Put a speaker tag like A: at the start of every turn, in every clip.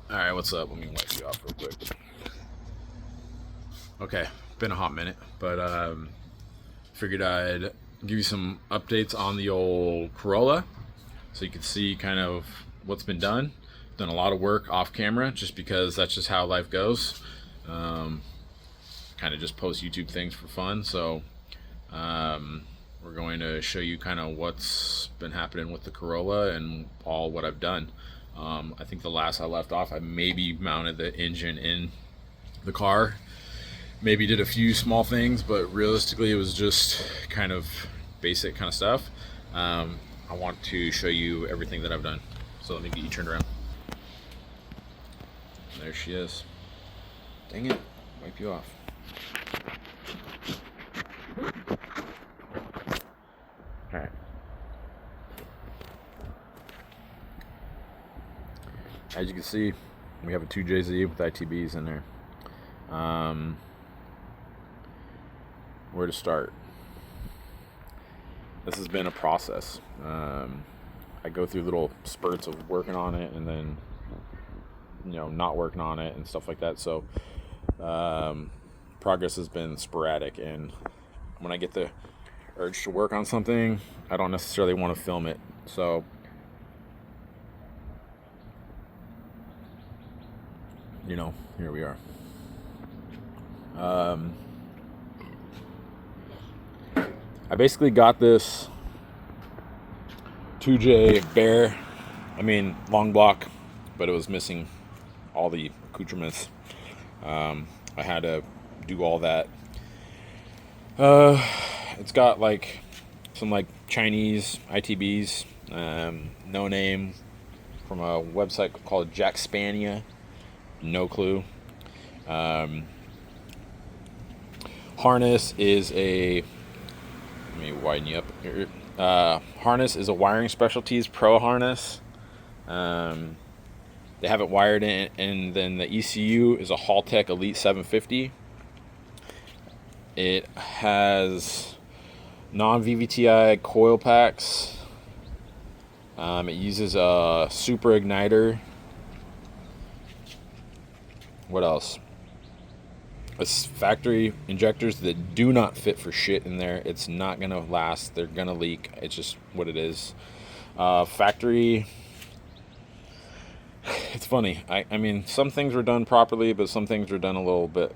A: All right, what's up? Let me wipe you off real quick. Okay, been a hot minute, but figured I'd give you some updates on the old Corolla, so you can see kind of what's been done. Done a lot of work off camera, just because that's just how life goes. Um, kind of just post YouTube things for fun. So we're going to show you kind of what's been happening with the Corolla and all what I've done. I think the last I left off, I maybe mounted the engine in the car, maybe did a few small things, but realistically it was just kind of basic kind of stuff. I want to show you everything that I've done. So let me get you turned around. There she is. Dang it, wipe you off. All right. As you can see, we have a 2JZ with ITBs in there. Where to start? This has been a process. I go through little spurts of working on it and then, not working on it and stuff like that. So progress has been sporadic, and when I get the urge to work on something, I don't necessarily want to film it. So here we are. I basically got this 2J Bear, long block, but it was missing all the accoutrements. I had to do all that. It's got some Chinese ITBs, no name, from a website called Jack Spania. No clue. Harness is a, let me widen you up here. Harness is a Wiring Specialties Pro harness. They have it wired in, and then the ECU is a Haltech Elite 750. It has non-VVTi coil packs. It uses a super igniter. What else? It's factory injectors that do not fit for shit in there. It's not gonna last. They're gonna leak. It's just what it is. Factory. It's funny. I mean, some things were done properly, but some things were done a little bit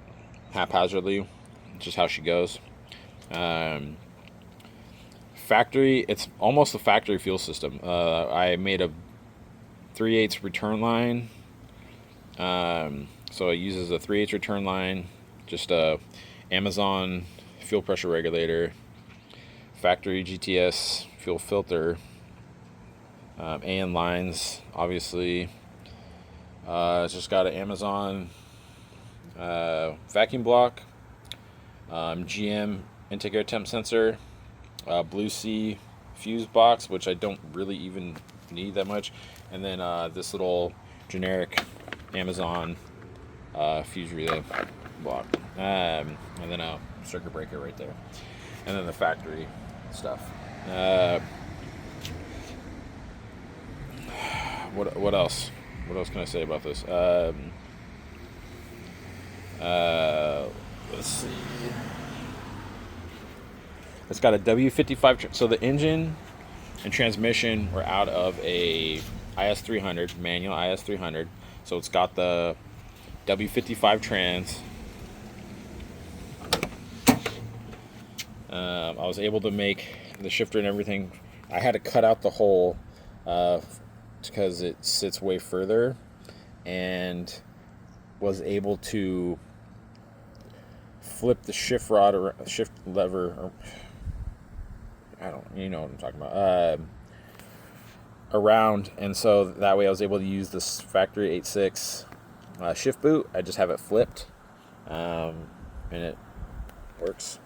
A: haphazardly. Just how she goes. Factory. It's almost a factory fuel system. I made a 3/8 return line. So it uses a 3/8 return line, just a Amazon fuel pressure regulator, factory GTS fuel filter, AN lines, obviously. It's just got an Amazon vacuum block, GM intake air temp sensor, Blue Sea fuse box, which I don't really even need that much, and then this little generic Amazon fuse relay block, and then a circuit breaker right there, and then the factory stuff. What else? What else can I say about this? Let's see. It's got a W55. So the engine and transmission were out of a IS300, manual IS300. So it's got the W55 trans. I was able to make the shifter and everything. I had to cut out the hole because it sits way further, and was able to flip the shift rod or shift lever. Or, you know what I'm talking about. Around, and so that way I was able to use this factory 8.6 shift boot. I just have it flipped, and it works.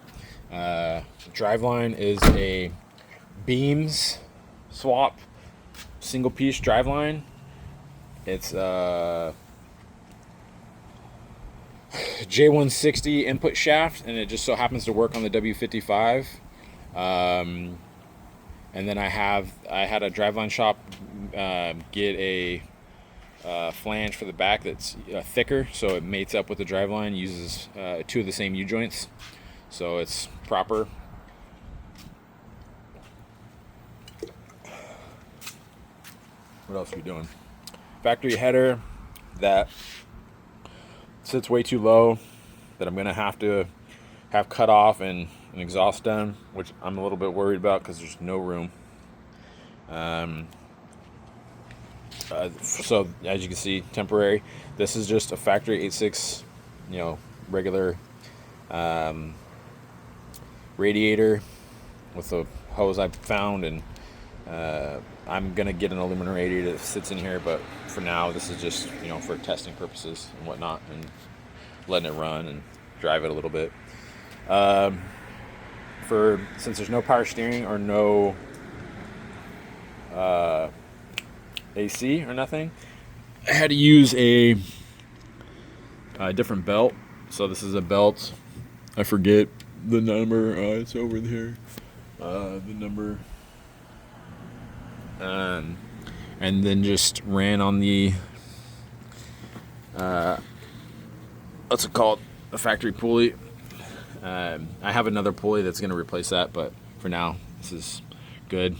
A: Driveline is a Beams swap single piece driveline. It's J160 input shaft, and it just so happens to work on the W55. And then I had a driveline shop get a flange for the back that's thicker, so it mates up with the driveline. Uses 2 of the same U-joints, so it's proper. What else are we doing? Factory header that sits way too low, that I'm gonna have to have cut off and an exhaust done, which I'm a little bit worried about because there's no room. So as you can see, temporary. This is just a factory 8.6, regular radiator with a hose I found, and I'm gonna get an aluminum radiator that sits in here, but for now this is just for testing purposes and whatnot, and letting it run and drive it a little bit. Since there's no power steering or no AC or nothing, I had to use a different belt. So this is a belt, I forget the number, it's over here, the number, and then just ran on the what's it called, a factory pulley. I have another pulley that's going to replace that, but for now this is good.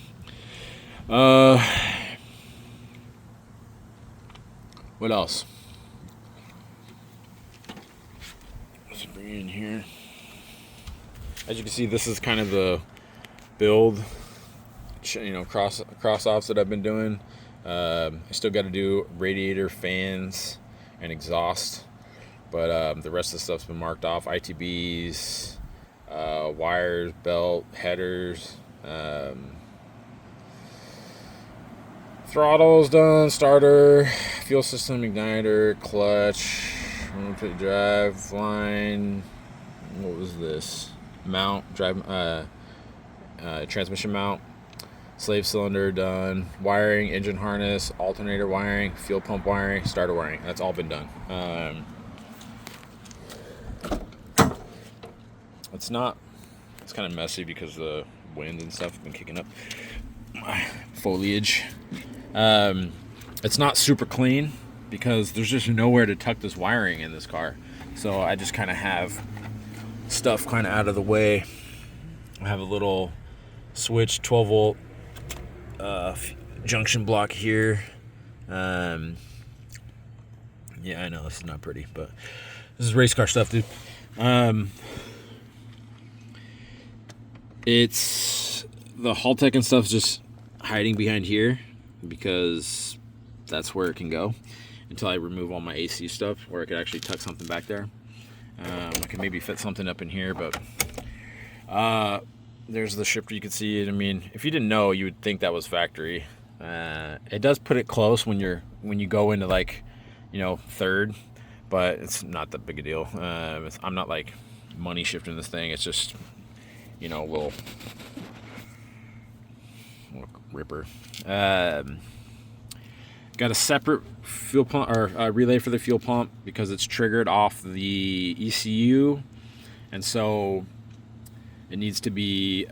A: What else? Let's bring it in here. As you can see, this is kind of the build, cross offs that I've been doing. I still got to do radiator, fans, and exhaust, but the rest of the stuff's been marked off. ITBs, wires, belt, headers, throttle's done, starter, fuel system, igniter, clutch, drive line. What was this? Mount, transmission mount, slave cylinder done, wiring, engine harness, alternator wiring, fuel pump wiring, starter wiring. That's all been done. It's kind of messy because the wind and stuff have been kicking up my foliage. It's not super clean because there's just nowhere to tuck this wiring in this car, so I just kind of have stuff kind of out of the way. I have a little switch 12 volt junction block here. Yeah, I know this is not pretty, but this is race car stuff, dude. It's the Haltech and stuff's just hiding behind here because that's where it can go until I remove all my AC stuff, where I could actually tuck something back there. I can maybe fit something up in here, but there's the shifter. You can see it. I mean, if you didn't know, you would think that was factory. It does put it close when you go into third, but it's not that big a deal. I'm not like money shifting this thing. It's just little ripper. Got a separate fuel pump or relay for the fuel pump because it's triggered off the ECU, and so it needs to be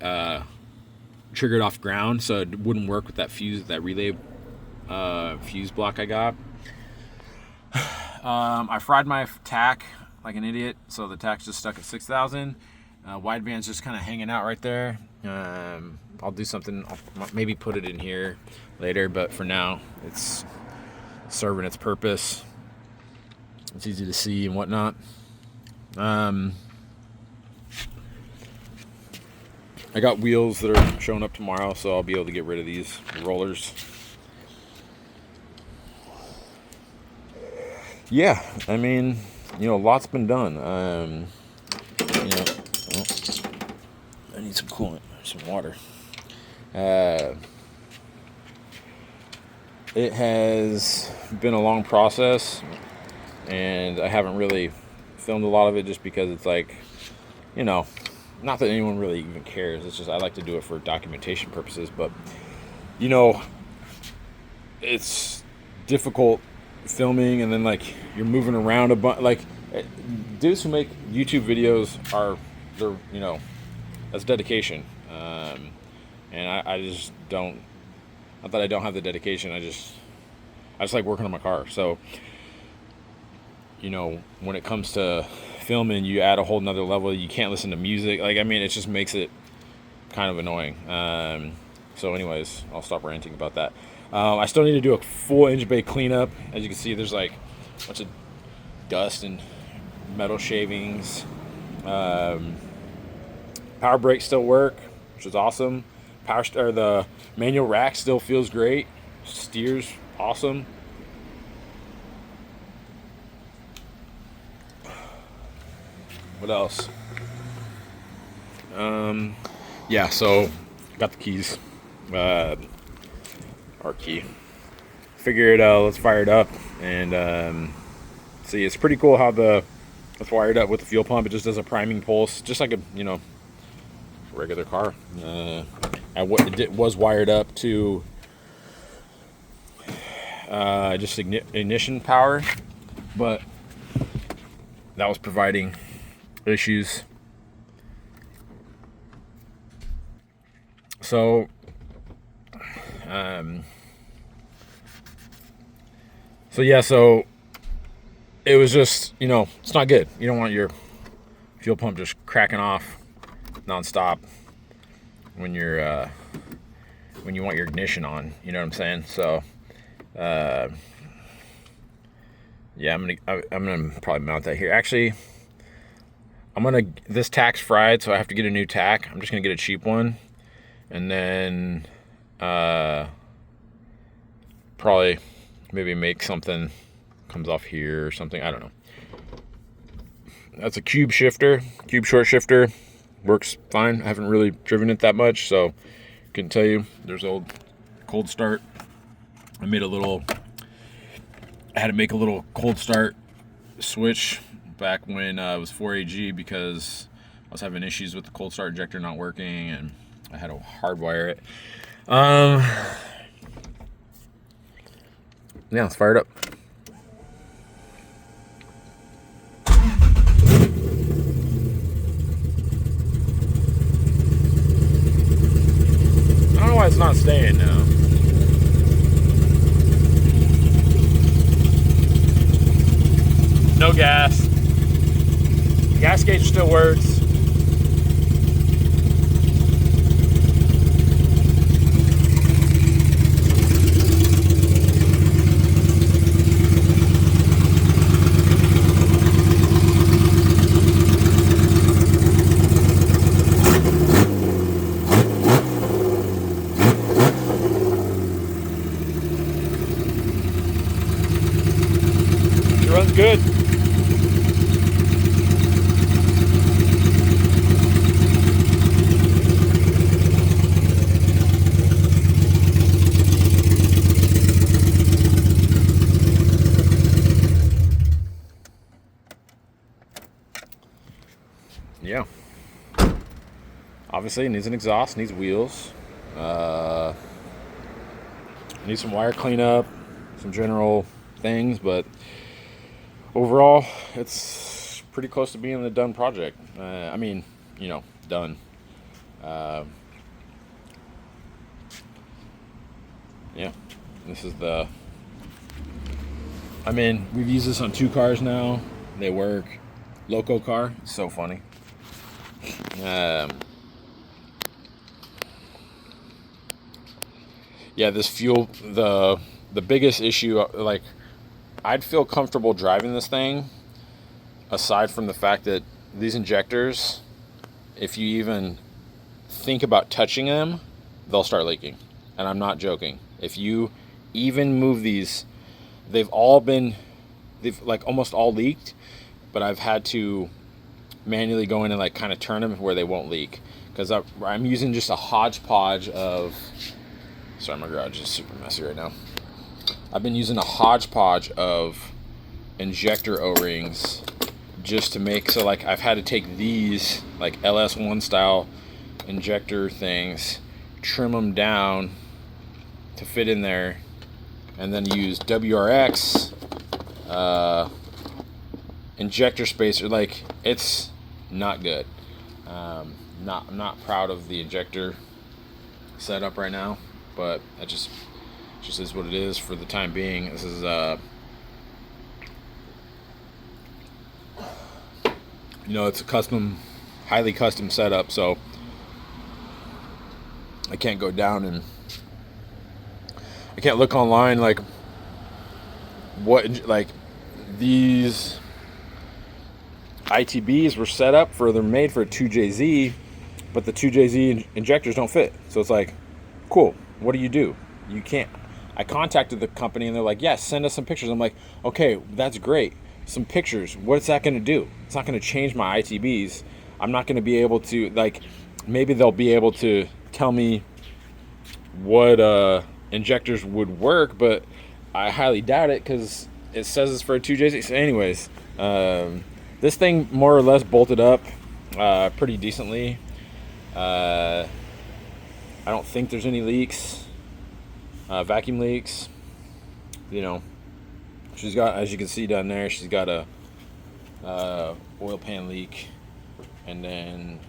A: triggered off ground, so it wouldn't work with that relay fuse block I got. I fried my tack like an idiot, so the tack's just stuck at 6,000. Wideband's just kind of hanging out right there. I'll do something, I'll maybe put it in here later, but for now it's serving its purpose. It's easy to see and whatnot. I got wheels that are showing up tomorrow, so I'll be able to get rid of these rollers. Yeah, I mean, lots been done. I need some coolant, some water. It has been a long process, and I haven't really filmed a lot of it just because it's like, not that anyone really even cares. It's just I like to do it for documentation purposes, but it's difficult filming, and then you're moving around a bunch. Dudes who make YouTube videos that's dedication. And I just don't. Not that I don't have the dedication. I I just like working on my car. So, you know, when it comes to filming, you add a whole nother level. You can't listen to music. Like, I mean, it just makes it kind of annoying. So anyways, I'll stop ranting about that. I still need to do a full engine bay cleanup. As you can see, there's like a bunch of dust and metal shavings. Power brakes still work, which is awesome. The manual rack still feels great. Steers awesome. What else? Yeah, so got the keys. Our key. Figured let's fire it up and see. It's pretty cool how it's wired up with the fuel pump. It just does a priming pulse, just like a regular car. It was wired up to just ignition power, but that was providing issues. So so it was just, it's not good. You don't want your fuel pump just cracking off nonstop when you want your ignition on, you know what I'm saying? So yeah, I'm gonna probably mount that here. Actually, this tack's fried, so I have to get a new tack. I'm just gonna get a cheap one, and then probably maybe make something comes off here or something. I don't know. That's a cube short shifter. Works fine. I haven't really driven it that much, so I can tell you there's old cold start. I had to make a little cold start switch back when it was 4AG because I was having issues with the cold start injector not working, and I had to hardwire it. Yeah, let's fire it up. I don't know why it's not staying now. No gas. Gas gauge still works. It runs good. Yeah. Obviously, it needs an exhaust, needs wheels. Needs some wire cleanup, some general things, but overall, it's pretty close to being a done project. Done. Yeah. This is we've used this on 2 cars now. They work. Loco car. It's so funny. Yeah, this fuel, the biggest issue, like, I'd feel comfortable driving this thing aside from the fact that these injectors, if you even think about touching them, they'll start leaking. And I'm not joking. If you even move these, they've like almost all leaked, but I've had to manually go in and like kind of turn them where they won't leak, because I'm using just a hodgepodge of, sorry, my garage is super messy right now. I've been using a hodgepodge of injector O-rings just to make, so like I've had to take these like LS1 style injector things, trim them down to fit in there, and then use WRX injector spacer. Like, it's not good. I'm not proud of the injector setup right now, but Just is what it is for the time being. This is it's a highly custom setup, so I can't go down and I can't look online like these ITBs were set up for, they're made for a 2JZ, but the 2JZ injectors don't fit. So it's like, cool, what do? You can't. I contacted the company and they're like, yes, send us some pictures. I'm like, okay, that's great. Some pictures. What's that going to do? It's not going to change my ITBs. I'm not going to be able to, maybe they'll be able to tell me what injectors would work, but I highly doubt it because it says it's for a 2JZ. So anyways, this thing more or less bolted up pretty decently. I don't think there's any leaks. Vacuum leaks. She's got, as you can see down there, she's got a oil pan leak, and then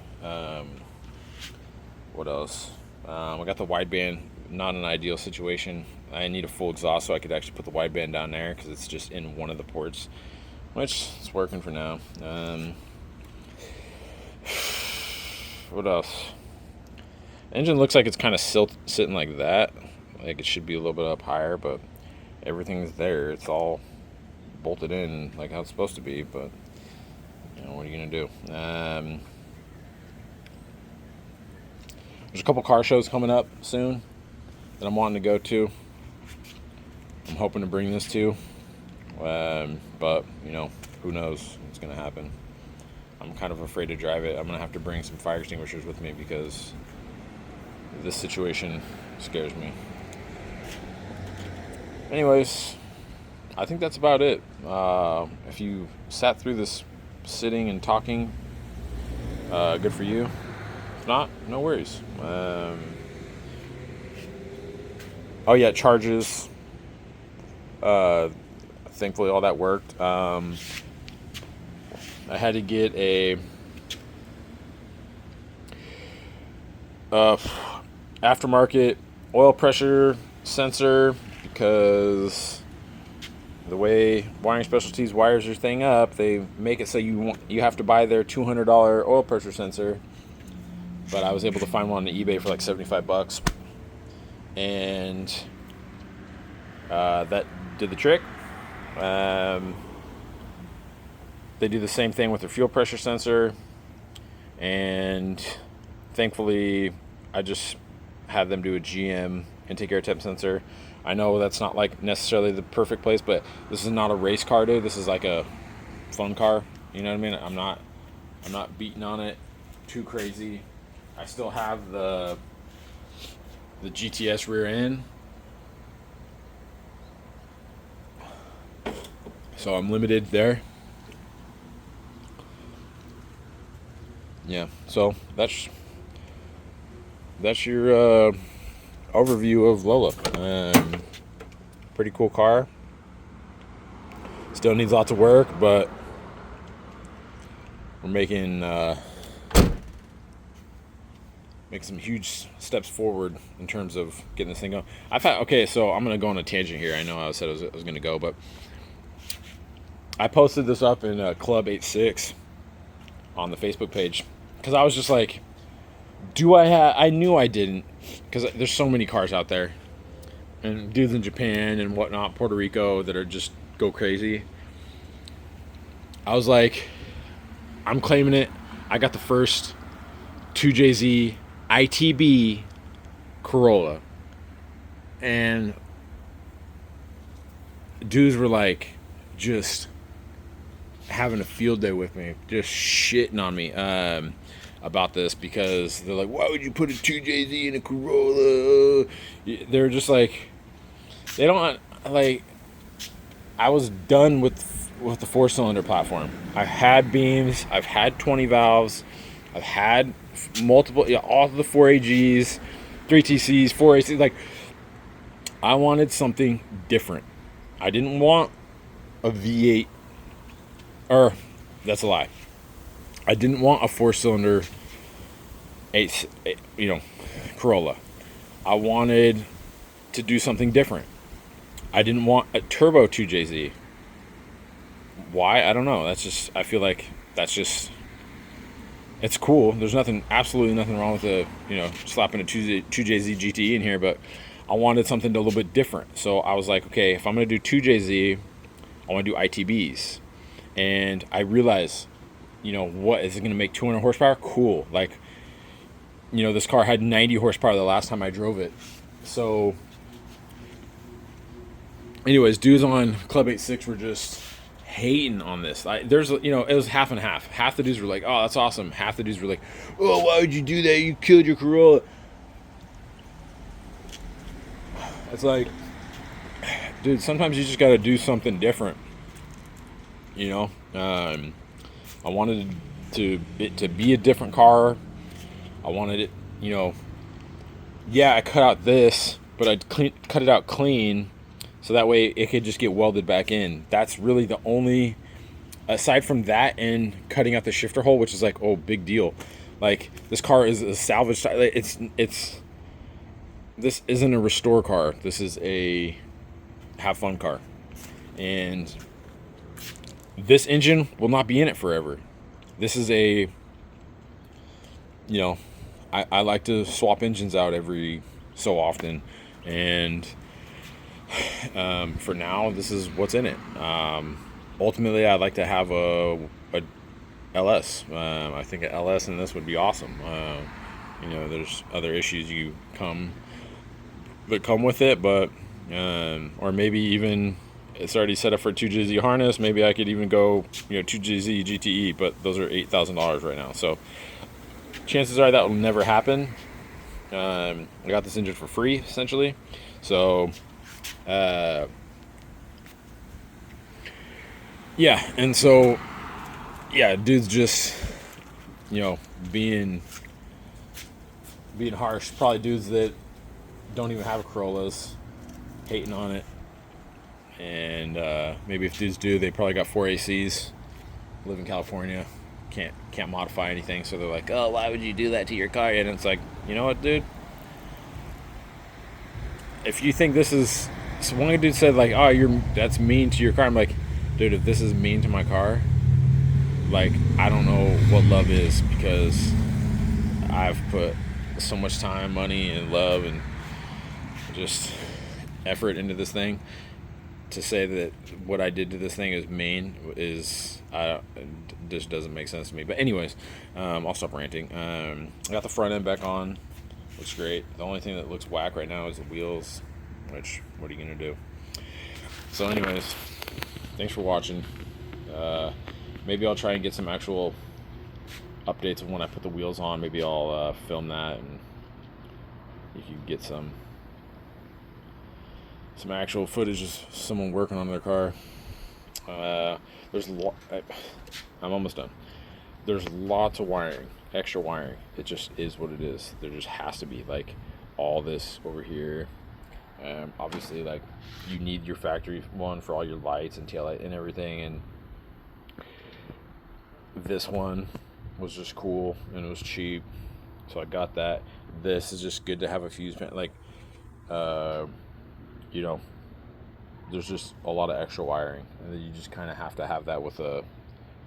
A: what else? I got the wideband. Not an ideal situation. I need a full exhaust so I could actually put the wideband down there because it's just in one of the ports, which it's working for now. What else? Engine looks like it's kind of sitting like that. Like it should be a little bit up higher, but everything's there. It's all bolted in like how it's supposed to be, but what are you gonna do? There's a couple car shows coming up soon that I'm wanting to go to. I'm hoping to bring this to, but who knows what's gonna happen. I'm kind of afraid to drive it. I'm gonna have to bring some fire extinguishers with me because this situation scares me. Anyways, I think that's about it. If you sat through this sitting and talking, good for you. If not, no worries. Oh yeah, charges. Thankfully, all that worked. I had to get a aftermarket oil pressure sensor because the way Wiring Specialties wires their thing up, they make it so you have to buy their $200 oil pressure sensor. But I was able to find one on eBay for like $75, and that did the trick. They do the same thing with their fuel pressure sensor, and thankfully I just had them do a GM intake air temp sensor. I know that's not like necessarily the perfect place, but this is not a race car, dude. This is like a fun car. You know what I mean? I'm not beating on it too crazy. I still have the GTS rear end, so I'm limited there. Yeah, so that's your overview of Lola. Pretty cool car. Still needs lots of work, but we're making some huge steps forward in terms of getting this thing going. So I'm gonna go on a tangent here. I know I said I was gonna go, but I posted this up in Club 86 on the Facebook page because I was just like, I knew I didn't, because there's so many cars out there and dudes in Japan and whatnot, Puerto Rico, that are just go crazy. I was like, I'm claiming it. I got the first 2JZ ITB Corolla, and dudes were like just having a field day with me, just shitting on me about this, because they're like, why would you put a 2JZ in a Corolla? They're just like, they don't like. I was done with the 4-cylinder platform. I've had beams, I've had 20 valves, I've had multiple, all of the 4AGs, 3TCs, 4ACs. Like, I wanted something different. I didn't want a V8, or that's a lie. I didn't want a 4-cylinder Corolla. I wanted to do something different. I didn't want a turbo 2JZ. Why? I don't know. That's just, I feel like that's just, it's cool. There's absolutely nothing wrong with slapping a 2JZ GTE in here, but I wanted something a little bit different. So I was like, okay, if I'm going to do 2JZ, I want to do ITBs. And I realized, what is it going to make 200 horsepower? Cool. Like, this car had 90 horsepower the last time I drove it. So anyways, dudes on Club 86 were just hating on this. It was half and half. Half the dudes were like, oh, that's awesome. Half the dudes were like, oh, why would you do that? You killed your Corolla. It's like, dude, sometimes you just got to do something different. I wanted it to be a different car. I wanted it, I cut out this, but I cut it out clean, so that way it could just get welded back in. That's really the only, aside from that and cutting out the shifter hole, which is like, oh, big deal. Like, this car is a salvage. This isn't a restore car. This is a have fun car. And this engine will not be in it forever. This is I like to swap engines out every so often, and for now, this is what's in it. Ultimately, I'd like to have a LS. I think an LS in this would be awesome. There's other issues that come with it, but or maybe even it's already set up for 2JZ harness. Maybe I could even go 2JZ GTE, but those are $8,000 right now. So chances are that will never happen. I got this engine for free, essentially. So, dude's just, being harsh. Probably dudes that don't even have Corollas, hating on it. And maybe if dudes do, they probably got 4 ACs, live in California, can't modify anything, so they're like, oh, why would you do that to your car? And it's like, you know what, dude, if you think this is, so one dude said like, oh, that's mean to your car. I'm like, dude, if this is mean to my car, like, I don't know what love is, because I've put so much time, money, and love and just effort into this thing. To say that what I did to this thing is mean just doesn't make sense to me. But anyways, I'll stop ranting. I got the front end back on. Looks great. The only thing that looks whack right now is the wheels, which, what are you going to do? So anyways, thanks for watching. Maybe I'll try and get some actual updates of when I put the wheels on. Maybe I'll film that, and you can get some actual footage of someone working on their car. I'm almost done. There's lots of wiring, extra wiring. It just is what it is. There just has to be, like, all this over here. Obviously, like, you need your factory one for all your lights and tail light and everything, and this one was just cool and it was cheap, so I got that. This is just good to have a fuse pan, like, there's just a lot of extra wiring, and you just kind of have to have that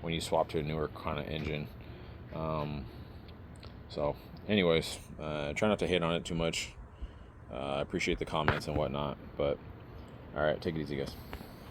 A: when you swap to a newer kind of engine. So anyways, try not to hate on it too much. I appreciate the comments and whatnot, but all right, take it easy, guys.